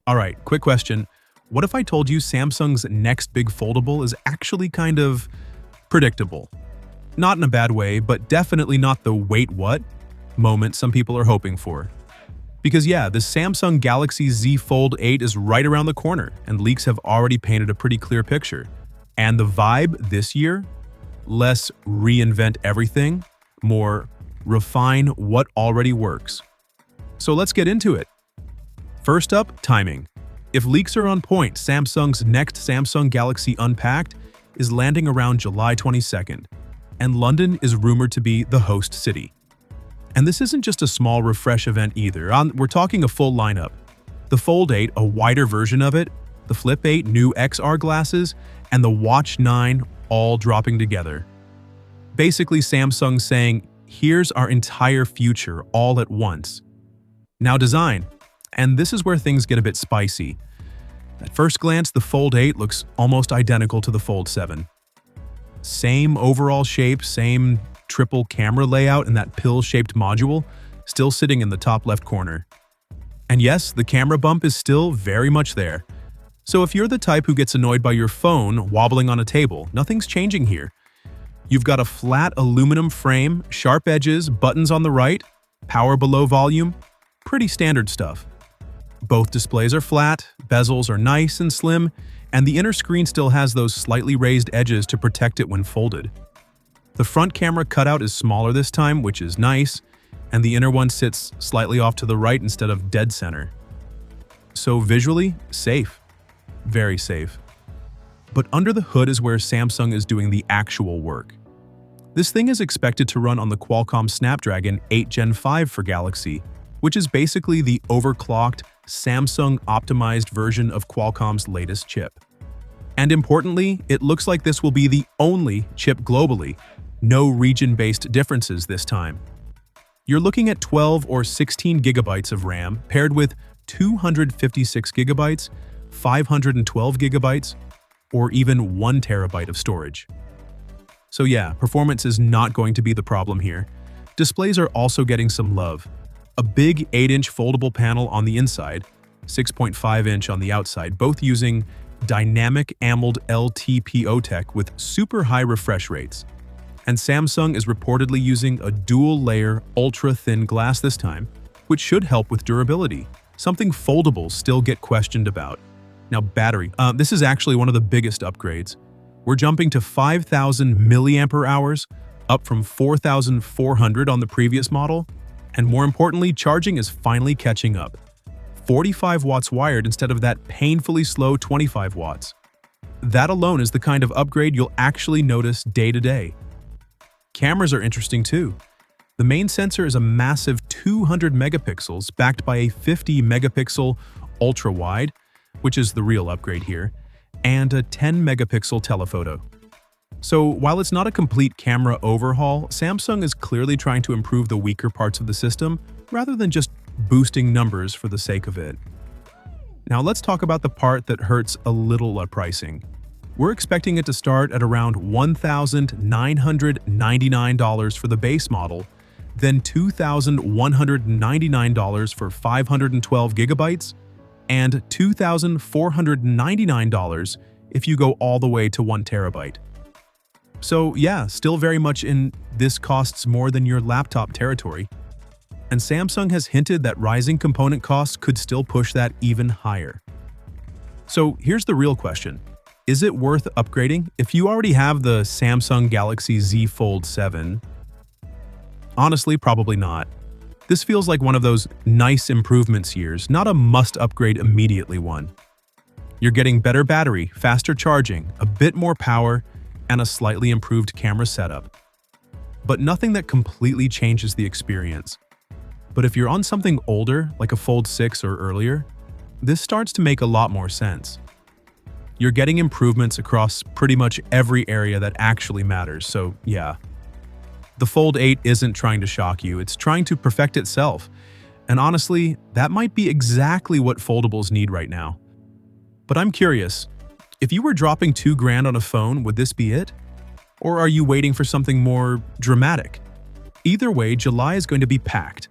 Alright, quick question. What if I told you Samsung's next big foldable is actually kind of predictable? Not in a bad way, but definitely not the wait what moment some people are hoping for. Because yeah, the Samsung Galaxy Z Fold 8 is right around the corner, and leaks have already painted a pretty clear picture. And the vibe this year? Less reinvent everything, more refine what already works. So let's get into it. First up, timing. If leaks are on point, Samsung's next Samsung Galaxy Unpacked is landing around July 22nd, and London is rumored to be the host city. And this isn't just a small refresh event either, we're talking a full lineup. The Fold 8, a wider version of it, the Flip 8 new XR glasses, and the Watch 9 all dropping together. Basically Samsung saying, here's our entire future all at once. Now design. And this is where things get a bit spicy. At first glance, the Fold 8 looks almost identical to the Fold 7. Same overall shape, same triple camera layout in that pill-shaped module, still sitting in the top left corner. And yes, the camera bump is still very much there. So if you're the type who gets annoyed by your phone wobbling on a table, nothing's changing here. You've got a flat aluminum frame, sharp edges, buttons on the right, power below volume, pretty standard stuff. Both displays are flat, bezels are nice and slim, and the inner screen still has those slightly raised edges to protect it when folded. The front camera cutout is smaller this time, which is nice, and the inner one sits slightly off to the right instead of dead center. So visually, safe. Very safe. But under the hood is where Samsung is doing the actual work. This thing is expected to run on the Qualcomm Snapdragon 8 Gen 5 for Galaxy, which is basically the overclocked, Samsung-optimized version of Qualcomm's latest chip. And importantly, it looks like this will be the only chip globally. No region-based differences this time. You're looking at 12 or 16 gigabytes of RAM paired with 256 gigabytes, 512 gigabytes, or even 1 terabyte of storage. So yeah, performance is not going to be the problem here. Displays are also getting some love. A big 8-inch foldable panel on the inside, 6.5-inch on the outside, both using dynamic AMOLED LTPO tech with super high refresh rates. And Samsung is reportedly using a dual-layer, ultra-thin glass this time, which should help with durability, something foldables still get questioned about. Now battery, this is actually one of the biggest upgrades. We're jumping to 5,000 milliampere hours, up from 4,400 on the previous model, and more importantly, charging is finally catching up. 45 watts wired instead of that painfully slow 25 watts. That alone is the kind of upgrade you'll actually notice day to day. Cameras are interesting too. The main sensor is a massive 200 megapixels backed by a 50 megapixel ultra-wide, which is the real upgrade here, and a 10 megapixel telephoto. So while it's not a complete camera overhaul, Samsung is clearly trying to improve the weaker parts of the system rather than just boosting numbers for the sake of it. Now let's talk about the part that hurts a little at pricing. We're expecting it to start at around $1,999 for the base model, then $2,199 for 512 gigabytes, and $2,499 if you go all the way to 1 terabyte. So yeah, still very much in this costs more than your laptop territory. And Samsung has hinted that rising component costs could still push that even higher. So here's the real question. Is it worth upgrading if you already have the Samsung Galaxy Z Fold 7? Honestly, probably not. This feels like one of those nice improvements years, not a must-upgrade immediately one. You're getting better battery, faster charging, a bit more power, and a slightly improved camera setup. But nothing that completely changes the experience. But if you're on something older, like a Fold 6 or earlier, this starts to make a lot more sense. You're getting improvements across pretty much every area that actually matters, so yeah. The Fold 8 isn't trying to shock you, it's trying to perfect itself. And honestly, that might be exactly what foldables need right now. But I'm curious, if you were dropping $2,000 on a phone, would this be it? Or are you waiting for something more dramatic? Either way, July is going to be packed.